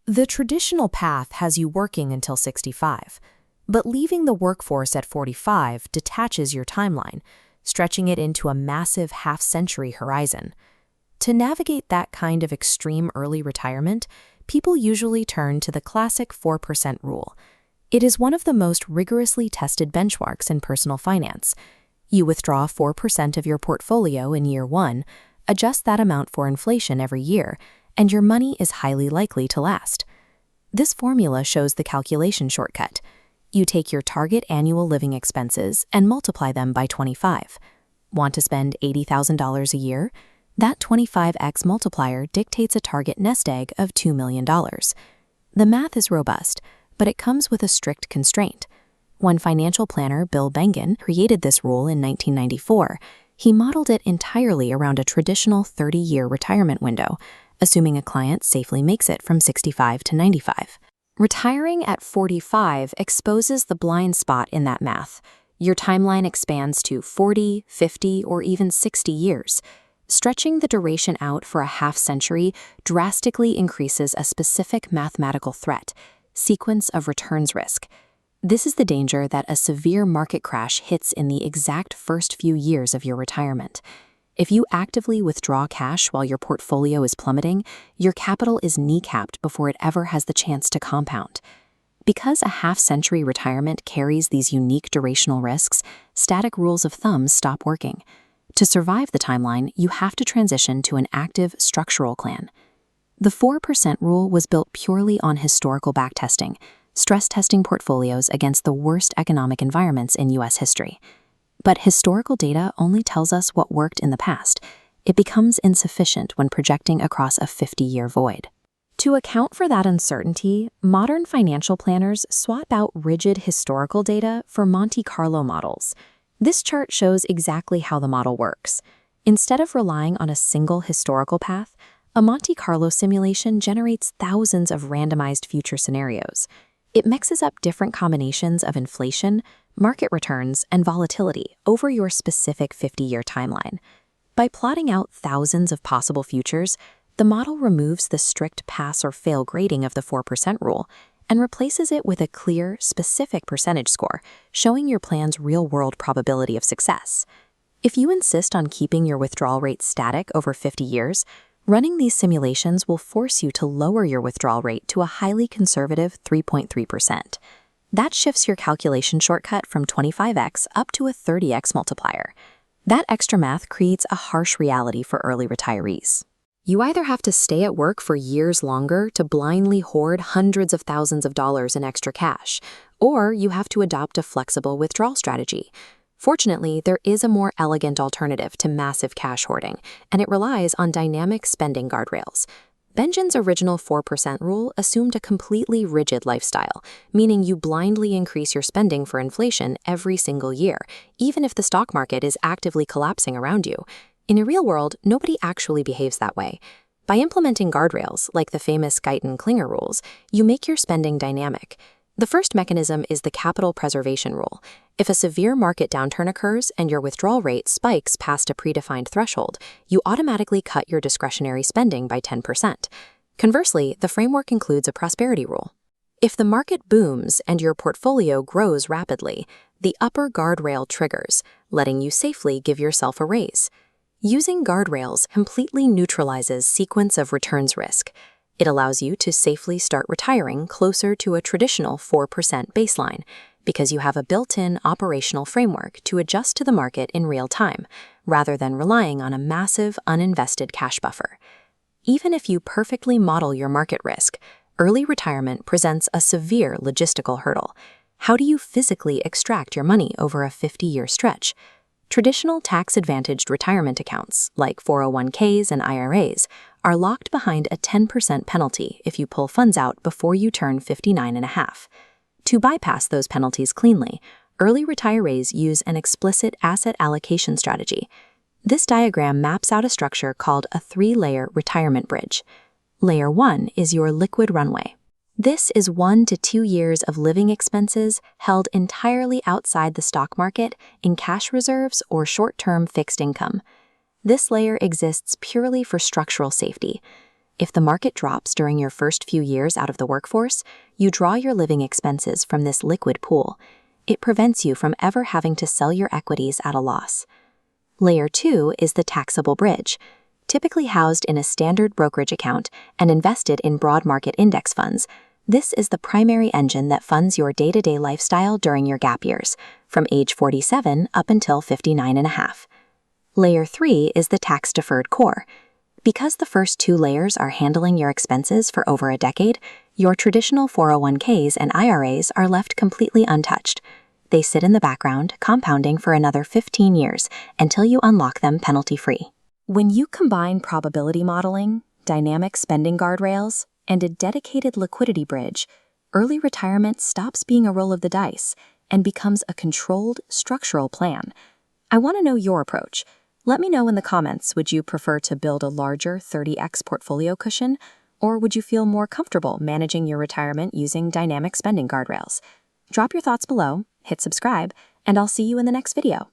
The traditional path has you working until 65, but leaving the workforce at 45 detaches your timeline, stretching it into a massive half-century horizon. To navigate that kind of extreme early retirement, people usually turn to the classic 4% rule. It is one of the most rigorously tested benchmarks in personal finance. You withdraw 4% of your portfolio in year one, adjust that amount for inflation every year, and your money is highly likely to last. This formula shows the calculation shortcut. You take your target annual living expenses and multiply them by 25. Want to spend $80,000 a year? That 25x multiplier dictates a target nest egg of $2 million. The math is robust, but it comes with a strict constraint. When financial planner Bill Bengen created this rule in 1994, he modeled it entirely around a traditional 30-year retirement window, assuming a client safely makes it from 65 to 95. Retiring at 45 exposes the blind spot in that math. Your timeline expands to 40, 50, or even 60 years. Stretching the duration out for a half-century drastically increases a specific mathematical threat: sequence of returns risk. This is the danger that a severe market crash hits in the exact first few years of your retirement. If you actively withdraw cash while your portfolio is plummeting, your capital is kneecapped before it ever has the chance to compound. Because a half-century retirement carries these unique durational risks, static rules of thumb stop working. To survive the timeline, you have to transition to an active structural plan. The 4% rule was built purely on historical backtesting, stress testing portfolios against the worst economic environments in U.S. history. But historical data only tells us what worked in the past. It becomes insufficient when projecting across a 50-year void. To account for that uncertainty, modern financial planners swap out rigid historical data for Monte Carlo models. This chart shows exactly how the model works. Instead of relying on a single historical path, a Monte Carlo simulation generates thousands of randomized future scenarios. It mixes up different combinations of inflation, market returns, and volatility over your specific 50-year timeline. By plotting out thousands of possible futures, the model removes the strict pass or fail grading of the 4% rule and replaces it with a clear, specific percentage score, showing your plan's real-world probability of success. If you insist on keeping your withdrawal rate static over 50 years, running these simulations will force you to lower your withdrawal rate to a highly conservative 3.3%. That shifts your calculation shortcut from 25x up to a 30x multiplier. That extra math creates a harsh reality for early retirees. You either have to stay at work for years longer to blindly hoard hundreds of thousands of dollars in extra cash, or you have to adopt a flexible withdrawal strategy. Fortunately, there is a more elegant alternative to massive cash hoarding, and it relies on dynamic spending guardrails. Bengen's original 4% rule assumed a completely rigid lifestyle, meaning you blindly increase your spending for inflation every single year, even if the stock market is actively collapsing around you. In a real world, nobody actually behaves that way. By implementing guardrails, like the famous Guyton-Klinger rules, you make your spending dynamic. The first mechanism is the capital preservation rule. If a severe market downturn occurs and your withdrawal rate spikes past a predefined threshold, you automatically cut your discretionary spending by 10%. Conversely, the framework includes a prosperity rule. If the market booms and your portfolio grows rapidly, the upper guardrail triggers, letting you safely give yourself a raise. Using guardrails completely neutralizes sequence of returns risk. It allows you to safely start retiring closer to a traditional 4% baseline because you have a built-in operational framework to adjust to the market in real time, rather than relying on a massive uninvested cash buffer. Even if you perfectly model your market risk, early retirement presents a severe logistical hurdle. How do you physically extract your money over a 50-year stretch? Traditional tax-advantaged retirement accounts, like 401ks and IRAs, are locked behind a 10% penalty if you pull funds out before you turn 59.5. To bypass those penalties cleanly, early retirees use an explicit asset allocation strategy. This diagram maps out a structure called a 3-layer retirement bridge. Layer 1 is your liquid runway. This is 1 to 2 years of living expenses held entirely outside the stock market in cash reserves or short-term fixed income. This layer exists purely for structural safety. If the market drops during your first few years out of the workforce, you draw your living expenses from this liquid pool. It prevents you from ever having to sell your equities at a loss. Layer 2 is the taxable bridge, typically housed in a standard brokerage account and invested in broad market index funds. This is the primary engine that funds your day-to-day lifestyle during your gap years, from age 47 up until 59 and a half. Layer 3 is the tax-deferred core. Because the first two layers are handling your expenses for over a decade, your traditional 401ks and IRAs are left completely untouched. They sit in the background, compounding for another 15 years until you unlock them penalty-free. When you combine probability modeling, dynamic spending guardrails, and a dedicated liquidity bridge, early retirement stops being a roll of the dice and becomes a controlled, structural plan. I want to know your approach. Let me know in the comments, would you prefer to build a larger 30x portfolio cushion, or would you feel more comfortable managing your retirement using dynamic spending guardrails? Drop your thoughts below, hit subscribe, and I'll see you in the next video.